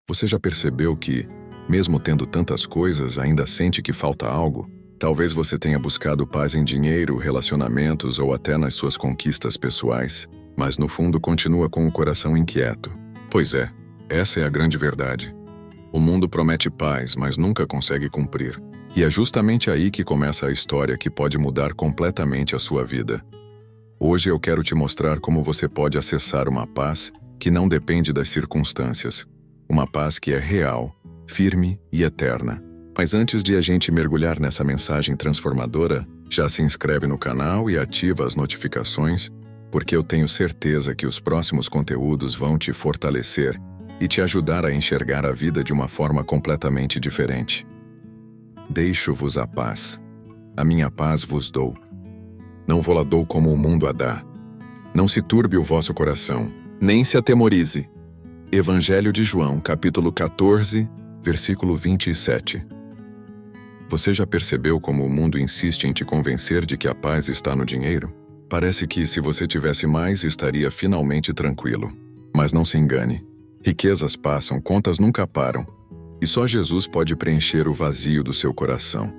Você já percebeu que, mesmo tendo tantas coisas, ainda sente que falta algo? Talvez você tenha buscado paz em dinheiro, relacionamentos ou até nas suas conquistas pessoais, mas no fundo continua com o coração inquieto. Pois é, essa é a grande verdade. O mundo promete paz, mas nunca consegue cumprir. E é justamente aí que começa a história que pode mudar completamente a sua vida. Hoje eu quero te mostrar como você pode acessar uma paz que não depende das circunstâncias. Uma paz que é real, firme e eterna. Mas antes de a gente mergulhar nessa mensagem transformadora, já se inscreve no canal e ativa as notificações, porque eu tenho certeza que os próximos conteúdos vão te fortalecer e te ajudar a enxergar a vida de uma forma completamente diferente. Deixo-vos a paz. A minha paz vos dou. Não vou-la dou como o mundo a dá. Não se turbe o vosso coração, nem se atemorize. Evangelho de João, capítulo 14, versículo 27. Você já percebeu como o mundo insiste em te convencer de que a paz está no dinheiro? Parece que, se você tivesse mais, estaria finalmente tranquilo. Mas não se engane. Riquezas passam, contas nunca param. E só Jesus pode preencher o vazio do seu coração.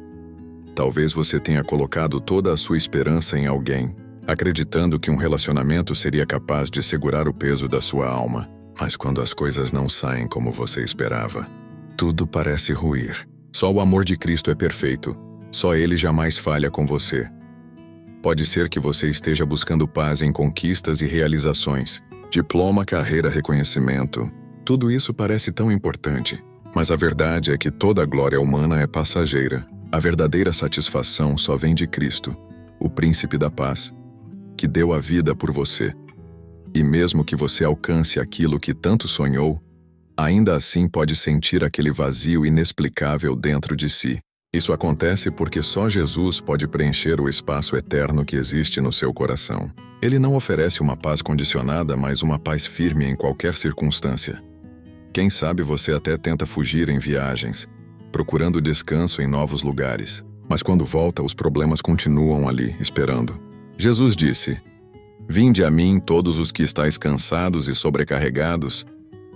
Talvez você tenha colocado toda a sua esperança em alguém, acreditando que um relacionamento seria capaz de segurar o peso da sua alma. Mas quando as coisas não saem como você esperava, tudo parece ruir. Só o amor de Cristo é perfeito. Só Ele jamais falha com você. Pode ser que você esteja buscando paz em conquistas e realizações, diploma, carreira, reconhecimento. Tudo isso parece tão importante. Mas a verdade é que toda a glória humana é passageira. A verdadeira satisfação só vem de Cristo, o príncipe da paz, que deu a vida por você. E mesmo que você alcance aquilo que tanto sonhou, ainda assim pode sentir aquele vazio inexplicável dentro de si. Isso acontece porque só Jesus pode preencher o espaço eterno que existe no seu coração. Ele não oferece uma paz condicionada, mas uma paz firme em qualquer circunstância. Quem sabe você até tenta fugir em viagens, procurando descanso em novos lugares. Mas quando volta, os problemas continuam ali, esperando. Jesus disse: "Vinde a mim todos os que estáis cansados e sobrecarregados,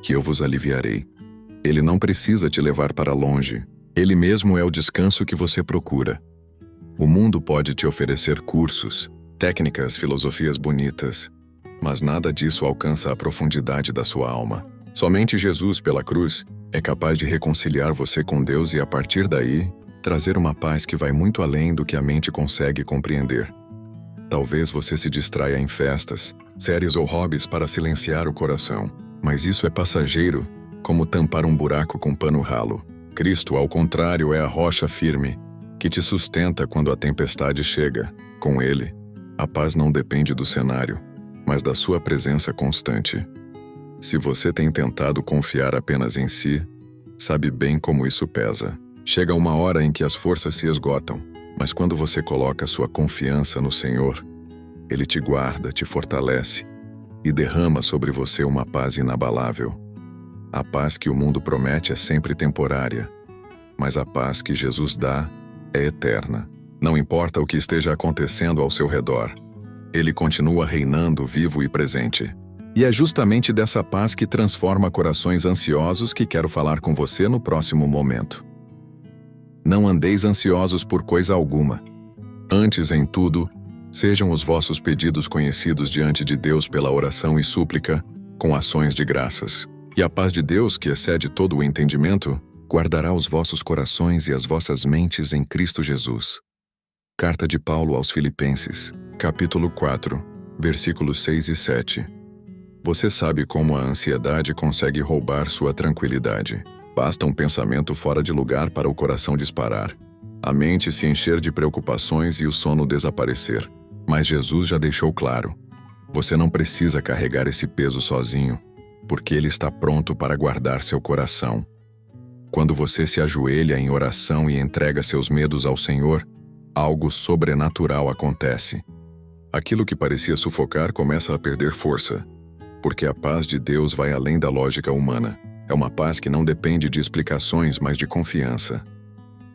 que eu vos aliviarei." Ele não precisa te levar para longe. Ele mesmo é o descanso que você procura. O mundo pode te oferecer cursos, técnicas, filosofias bonitas, mas nada disso alcança a profundidade da sua alma. Somente Jesus, pela cruz, é capaz de reconciliar você com Deus e, a partir daí, trazer uma paz que vai muito além do que a mente consegue compreender. Talvez você se distraia em festas, séries ou hobbies para silenciar o coração, mas isso é passageiro, como tampar um buraco com pano ralo. Cristo, ao contrário, é a rocha firme, que te sustenta quando a tempestade chega. Com Ele, a paz não depende do cenário, mas da sua presença constante. Se você tem tentado confiar apenas em si, sabe bem como isso pesa. Chega uma hora em que as forças se esgotam, mas quando você coloca sua confiança no Senhor, Ele te guarda, te fortalece e derrama sobre você uma paz inabalável. A paz que o mundo promete é sempre temporária, mas a paz que Jesus dá é eterna. Não importa o que esteja acontecendo ao seu redor, Ele continua reinando vivo e presente. E é justamente dessa paz que transforma corações ansiosos que quero falar com você no próximo momento. Não andeis ansiosos por coisa alguma. Antes, em tudo, sejam os vossos pedidos conhecidos diante de Deus pela oração e súplica, com ações de graças. E a paz de Deus, que excede todo o entendimento, guardará os vossos corações e as vossas mentes em Cristo Jesus. Carta de Paulo aos Filipenses, capítulo 4, versículos 6 e 7. Você sabe como a ansiedade consegue roubar sua tranquilidade. Basta um pensamento fora de lugar para o coração disparar, a mente se encher de preocupações e o sono desaparecer. Mas Jesus já deixou claro: você não precisa carregar esse peso sozinho, porque Ele está pronto para guardar seu coração. Quando você se ajoelha em oração e entrega seus medos ao Senhor, algo sobrenatural acontece. Aquilo que parecia sufocar começa a perder força, porque a paz de Deus vai além da lógica humana. É uma paz que não depende de explicações, mas de confiança.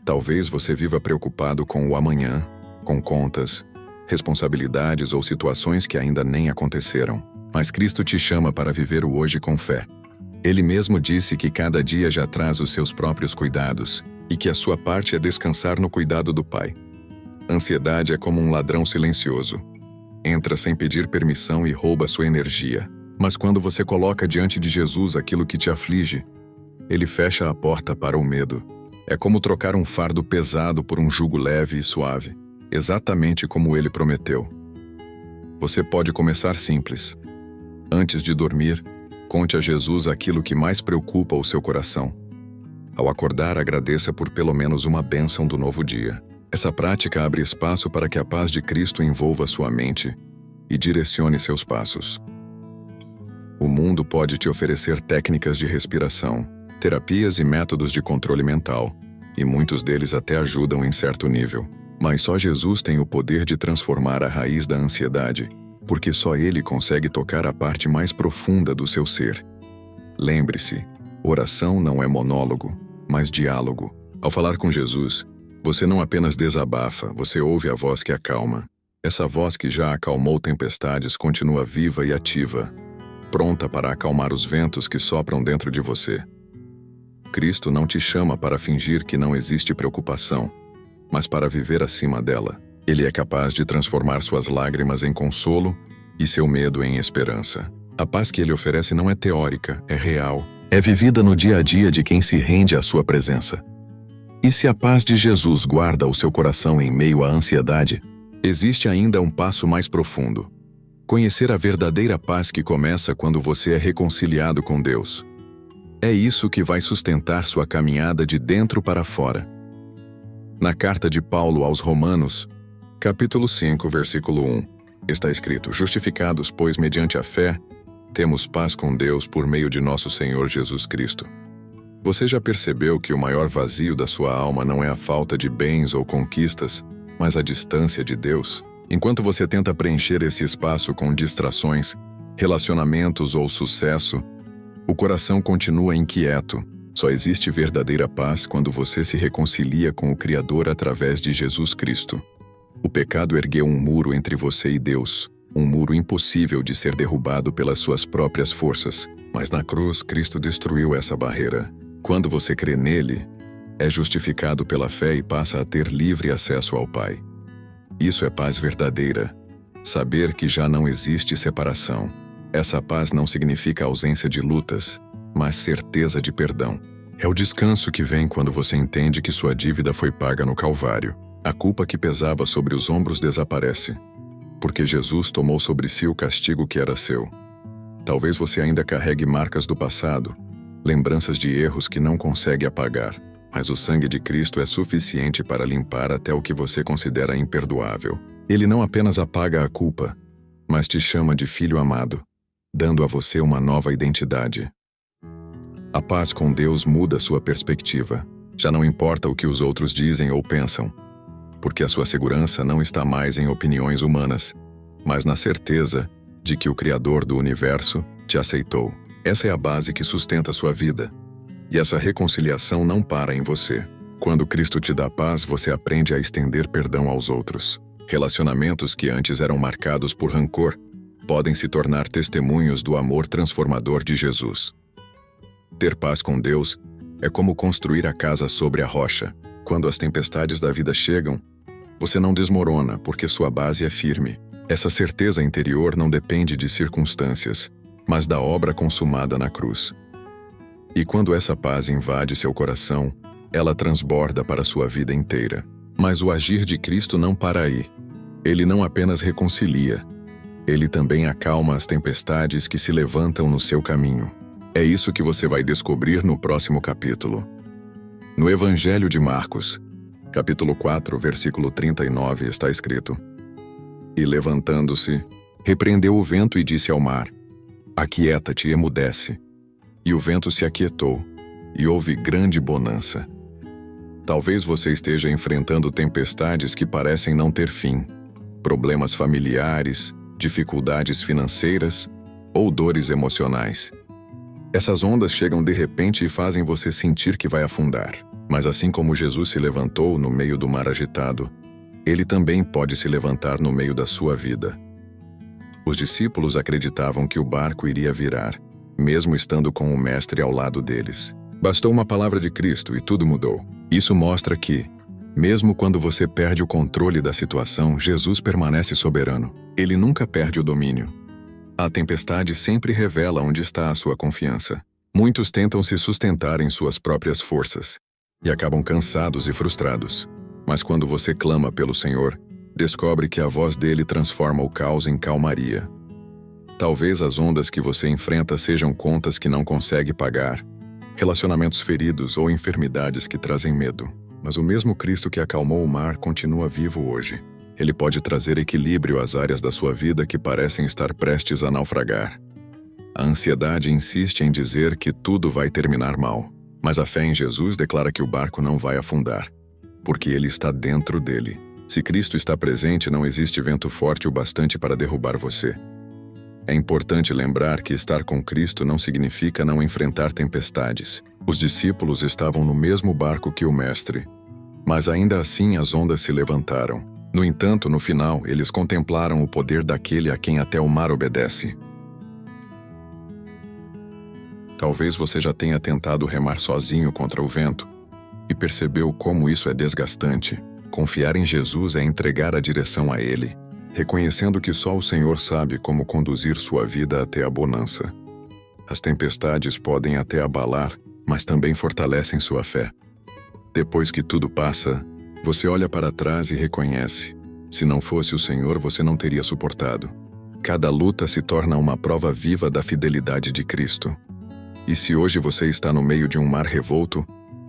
Talvez você viva preocupado com o amanhã, com contas, responsabilidades ou situações que ainda nem aconteceram. Mas Cristo te chama para viver o hoje com fé. Ele mesmo disse que cada dia já traz os seus próprios cuidados e que a sua parte é descansar no cuidado do Pai. Ansiedade é como um ladrão silencioso. Entra sem pedir permissão e rouba sua energia. Mas quando você coloca diante de Jesus aquilo que te aflige, ele fecha a porta para o medo. É como trocar um fardo pesado por um jugo leve e suave, exatamente como ele prometeu. Você pode começar simples. Antes de dormir, conte a Jesus aquilo que mais preocupa o seu coração. Ao acordar, agradeça por pelo menos uma bênção do novo dia. Essa prática abre espaço para que a paz de Cristo envolva sua mente e direcione seus passos. O mundo pode te oferecer técnicas de respiração, terapias e métodos de controle mental, e muitos deles até ajudam em certo nível. Mas só Jesus tem o poder de transformar a raiz da ansiedade, porque só Ele consegue tocar a parte mais profunda do seu ser. Lembre-se, oração não é monólogo, mas diálogo. Ao falar com Jesus, você não apenas desabafa, você ouve a voz que acalma. Essa voz que já acalmou tempestades continua viva e ativa, pronta para acalmar os ventos que sopram dentro de você. Cristo não te chama para fingir que não existe preocupação, mas para viver acima dela. Ele é capaz de transformar suas lágrimas em consolo e seu medo em esperança. A paz que ele oferece não é teórica, é real. É vivida no dia a dia de quem se rende à sua presença. E se a paz de Jesus guarda o seu coração em meio à ansiedade, existe ainda um passo mais profundo. Conhecer a verdadeira paz que começa quando você é reconciliado com Deus. É isso que vai sustentar sua caminhada de dentro para fora. Na carta de Paulo aos Romanos, capítulo 5, versículo 1, está escrito: justificados, pois, mediante a fé, temos paz com Deus por meio de nosso Senhor Jesus Cristo. Você já percebeu que o maior vazio da sua alma não é a falta de bens ou conquistas, mas a distância de Deus? Enquanto você tenta preencher esse espaço com distrações, relacionamentos ou sucesso, o coração continua inquieto. Só existe verdadeira paz quando você se reconcilia com o Criador através de Jesus Cristo. O pecado ergueu um muro entre você e Deus, um muro impossível de ser derrubado pelas suas próprias forças. Mas na cruz, Cristo destruiu essa barreira. Quando você crê nele, é justificado pela fé e passa a ter livre acesso ao Pai. Isso é paz verdadeira. Saber que já não existe separação. Essa paz não significa ausência de lutas, mas certeza de perdão. É o descanso que vem quando você entende que sua dívida foi paga no Calvário. A culpa que pesava sobre os ombros desaparece, porque Jesus tomou sobre si o castigo que era seu. Talvez você ainda carregue marcas do passado, lembranças de erros que não consegue apagar, mas o sangue de Cristo é suficiente para limpar até o que você considera imperdoável. Ele não apenas apaga a culpa, mas te chama de filho amado, dando a você uma nova identidade. A paz com Deus muda sua perspectiva. Já não importa o que os outros dizem ou pensam, porque a sua segurança não está mais em opiniões humanas, mas na certeza de que o Criador do universo te aceitou. Essa é a base que sustenta sua vida. E essa reconciliação não para em você. Quando Cristo te dá paz, você aprende a estender perdão aos outros. Relacionamentos que antes eram marcados por rancor podem se tornar testemunhos do amor transformador de Jesus. Ter paz com Deus é como construir a casa sobre a rocha. Quando as tempestades da vida chegam, você não desmorona porque sua base é firme. Essa certeza interior não depende de circunstâncias, mas da obra consumada na cruz. E quando essa paz invade seu coração, ela transborda para sua vida inteira. Mas o agir de Cristo não para aí. Ele não apenas reconcilia, ele também acalma as tempestades que se levantam no seu caminho. É isso que você vai descobrir no próximo capítulo. No Evangelho de Marcos, capítulo 4, versículo 39, está escrito: E levantando-se, repreendeu o vento e disse ao mar: Aquieta-te e emudece. E o vento se aquietou, e houve grande bonança. Talvez você esteja enfrentando tempestades que parecem não ter fim, problemas familiares, dificuldades financeiras ou dores emocionais. Essas ondas chegam de repente e fazem você sentir que vai afundar. Mas assim como Jesus se levantou no meio do mar agitado, ele também pode se levantar no meio da sua vida. Os discípulos acreditavam que o barco iria virar, mesmo estando com o Mestre ao lado deles. Bastou uma palavra de Cristo e tudo mudou. Isso mostra que, mesmo quando você perde o controle da situação, Jesus permanece soberano. Ele nunca perde o domínio. A tempestade sempre revela onde está a sua confiança. Muitos tentam se sustentar em suas próprias forças e acabam cansados e frustrados. Mas quando você clama pelo Senhor, descobre que a voz dele transforma o caos em calmaria. Talvez as ondas que você enfrenta sejam contas que não consegue pagar, relacionamentos feridos ou enfermidades que trazem medo. Mas o mesmo Cristo que acalmou o mar continua vivo hoje. Ele pode trazer equilíbrio às áreas da sua vida que parecem estar prestes a naufragar. A ansiedade insiste em dizer que tudo vai terminar mal, mas a fé em Jesus declara que o barco não vai afundar, porque ele está dentro dele. Se Cristo está presente, não existe vento forte o bastante para derrubar você. É importante lembrar que estar com Cristo não significa não enfrentar tempestades. Os discípulos estavam no mesmo barco que o Mestre, mas ainda assim as ondas se levantaram. No entanto, no final, eles contemplaram o poder daquele a quem até o mar obedece. Talvez você já tenha tentado remar sozinho contra o vento e percebeu como isso é desgastante. Confiar em Jesus é entregar a direção a Ele, reconhecendo que só o Senhor sabe como conduzir sua vida até a bonança. As tempestades podem até abalar, mas também fortalecem sua fé. Depois que tudo passa, você olha para trás e reconhece: se não fosse o Senhor, você não teria suportado. Cada luta se torna uma prova viva da fidelidade de Cristo. E se hoje você está no meio de um mar revolto,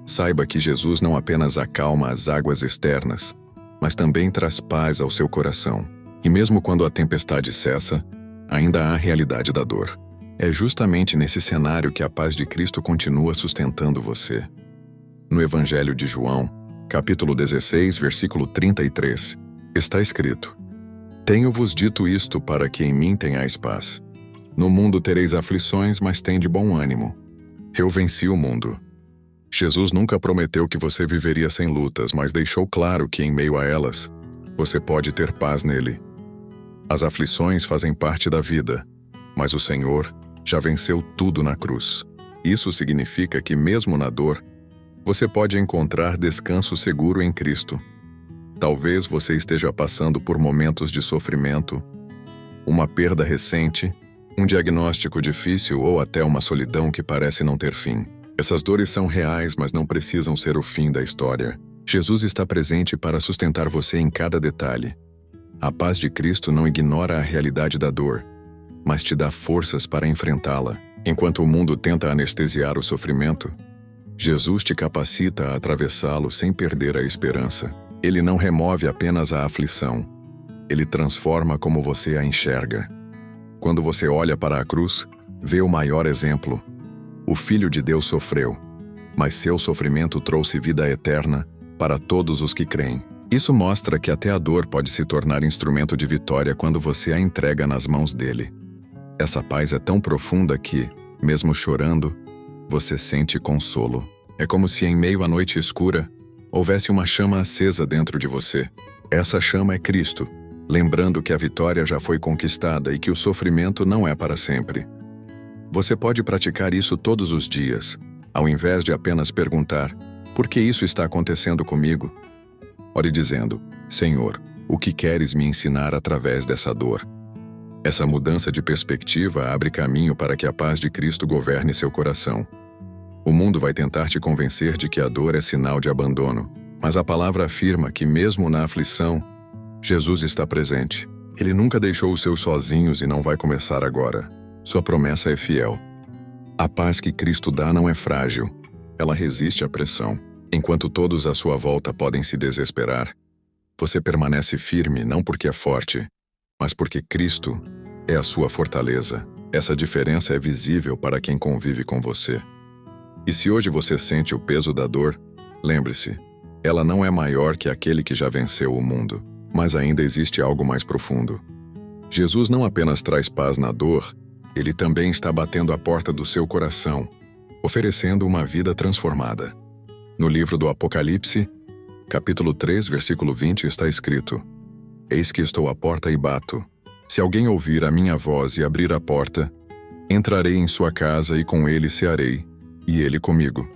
saiba que Jesus não apenas acalma as águas externas, mas também traz paz ao seu coração. E mesmo quando a tempestade cessa, ainda há a realidade da dor. É justamente nesse cenário que a paz de Cristo continua sustentando você. No Evangelho de João, capítulo 16, versículo 33, está escrito: Tenho-vos dito isto para que em mim tenhais paz. No mundo tereis aflições, mas tende bom ânimo. Eu venci o mundo. Jesus nunca prometeu que você viveria sem lutas, mas deixou claro que em meio a elas, você pode ter paz nele. As aflições fazem parte da vida, mas o Senhor já venceu tudo na cruz. Isso significa que mesmo na dor, você pode encontrar descanso seguro em Cristo. Talvez você esteja passando por momentos de sofrimento, uma perda recente, um diagnóstico difícil ou até uma solidão que parece não ter fim. Essas dores são reais, mas não precisam ser o fim da história. Jesus está presente para sustentar você em cada detalhe. A paz de Cristo não ignora a realidade da dor, mas te dá forças para enfrentá-la. Enquanto o mundo tenta anestesiar o sofrimento, Jesus te capacita a atravessá-lo sem perder a esperança. Ele não remove apenas a aflição, ele transforma como você a enxerga. Quando você olha para a cruz, vê o maior exemplo. O Filho de Deus sofreu, mas seu sofrimento trouxe vida eterna para todos os que creem. Isso mostra que até a dor pode se tornar instrumento de vitória quando você a entrega nas mãos dele. Essa paz é tão profunda que, mesmo chorando, você sente consolo. É como se em meio à noite escura, houvesse uma chama acesa dentro de você. Essa chama é Cristo, lembrando que a vitória já foi conquistada e que o sofrimento não é para sempre. Você pode praticar isso todos os dias, ao invés de apenas perguntar: por que isso está acontecendo comigo? Ore dizendo: Senhor, o que queres me ensinar através dessa dor? Essa mudança de perspectiva abre caminho para que a paz de Cristo governe seu coração. O mundo vai tentar te convencer de que a dor é sinal de abandono, mas a palavra afirma que mesmo na aflição, Jesus está presente. Ele nunca deixou os seus sozinhos e não vai começar agora. Sua promessa é fiel. A paz que Cristo dá não é frágil. Ela resiste à pressão. Enquanto todos à sua volta podem se desesperar, você permanece firme não porque é forte, mas porque Cristo é a sua fortaleza. Essa diferença é visível para quem convive com você. E se hoje você sente o peso da dor, lembre-se, ela não é maior que aquele que já venceu o mundo. Mas ainda existe algo mais profundo. Jesus não apenas traz paz na dor, ele também está batendo à porta do seu coração, oferecendo uma vida transformada. No livro do Apocalipse, capítulo 3, versículo 20, está escrito: Eis que estou à porta e bato. Se alguém ouvir a minha voz e abrir a porta, Entrarei em sua casa e com ele cearei, e ele comigo.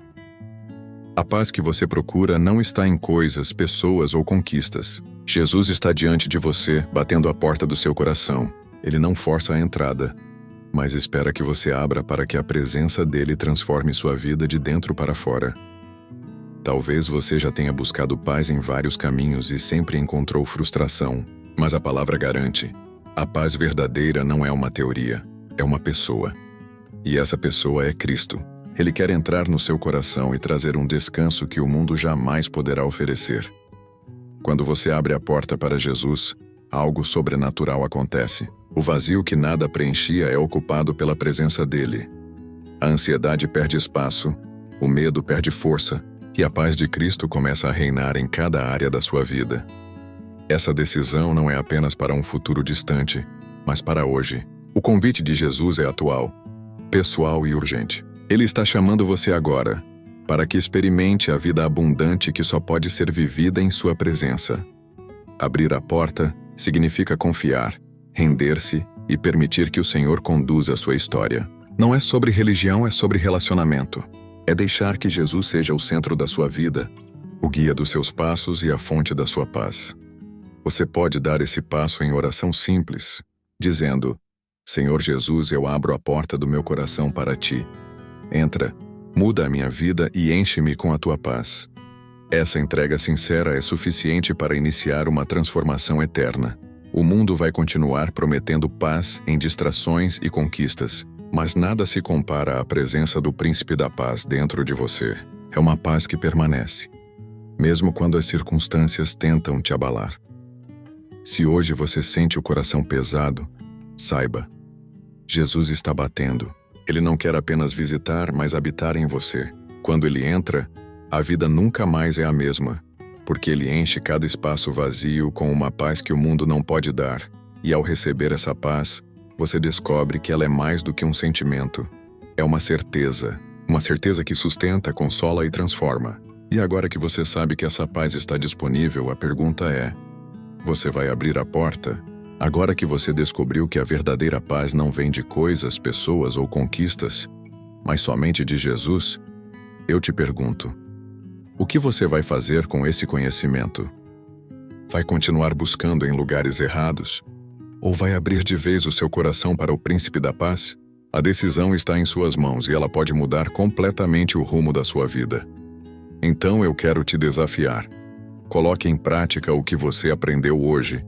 A paz que você procura não está em coisas, pessoas ou conquistas. Jesus está diante de você, batendo a porta do seu coração. Ele não força a entrada, mas espera que você abra para que a presença dele transforme sua vida de dentro para fora. Talvez você já tenha buscado paz em vários caminhos e sempre encontrou frustração, mas a palavra garante: a paz verdadeira não é uma teoria, é uma pessoa. E essa pessoa é Cristo. Ele quer entrar no seu coração e trazer um descanso que o mundo jamais poderá oferecer. Quando você abre a porta para Jesus, algo sobrenatural acontece. O vazio que nada preenchia é ocupado pela presença dele. A ansiedade perde espaço, o medo perde força, e a paz de Cristo começa a reinar em cada área da sua vida. Essa decisão não é apenas para um futuro distante, mas para hoje. O convite de Jesus é atual, pessoal e urgente. Ele está chamando você agora, para que experimente a vida abundante que só pode ser vivida em sua presença. Abrir a porta significa confiar, render-se e permitir que o Senhor conduza a sua história. Não é sobre religião, é sobre relacionamento. É deixar que Jesus seja o centro da sua vida, o guia dos seus passos e a fonte da sua paz. Você pode dar esse passo em oração simples, dizendo: Senhor Jesus, eu abro a porta do meu coração para ti. Entra, muda a minha vida e enche-me com a tua paz. Essa entrega sincera é suficiente para iniciar uma transformação eterna. O mundo vai continuar prometendo paz em distrações e conquistas, mas nada se compara à presença do Príncipe da Paz dentro de você. É uma paz que permanece, mesmo quando as circunstâncias tentam te abalar. Se hoje você sente o coração pesado, saiba, Jesus está batendo. Ele não quer apenas visitar, mas habitar em você. Quando ele entra, a vida nunca mais é a mesma, porque ele enche cada espaço vazio com uma paz que o mundo não pode dar. E ao receber essa paz, você descobre que ela é mais do que um sentimento. É uma certeza que sustenta, consola e transforma. E agora que você sabe que essa paz está disponível, a pergunta é: você vai abrir a porta? Agora que você descobriu que a verdadeira paz não vem de coisas, pessoas ou conquistas, mas somente de Jesus, eu te pergunto: o que você vai fazer com esse conhecimento? Vai continuar buscando em lugares errados? Ou vai abrir de vez o seu coração para o Príncipe da Paz? A decisão está em suas mãos e ela pode mudar completamente o rumo da sua vida. Então eu quero te desafiar. Coloque em prática o que você aprendeu hoje.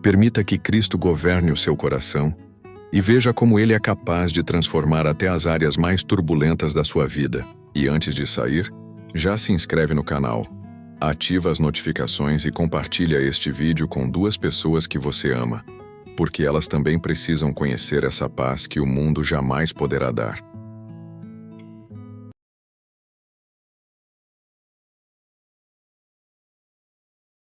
Permita que Cristo governe o seu coração e veja como Ele é capaz de transformar até as áreas mais turbulentas da sua vida. E antes de sair, já se inscreve no canal, ativa as notificações e compartilha este vídeo com 2 pessoas que você ama, porque elas também precisam conhecer essa paz que o mundo jamais poderá dar.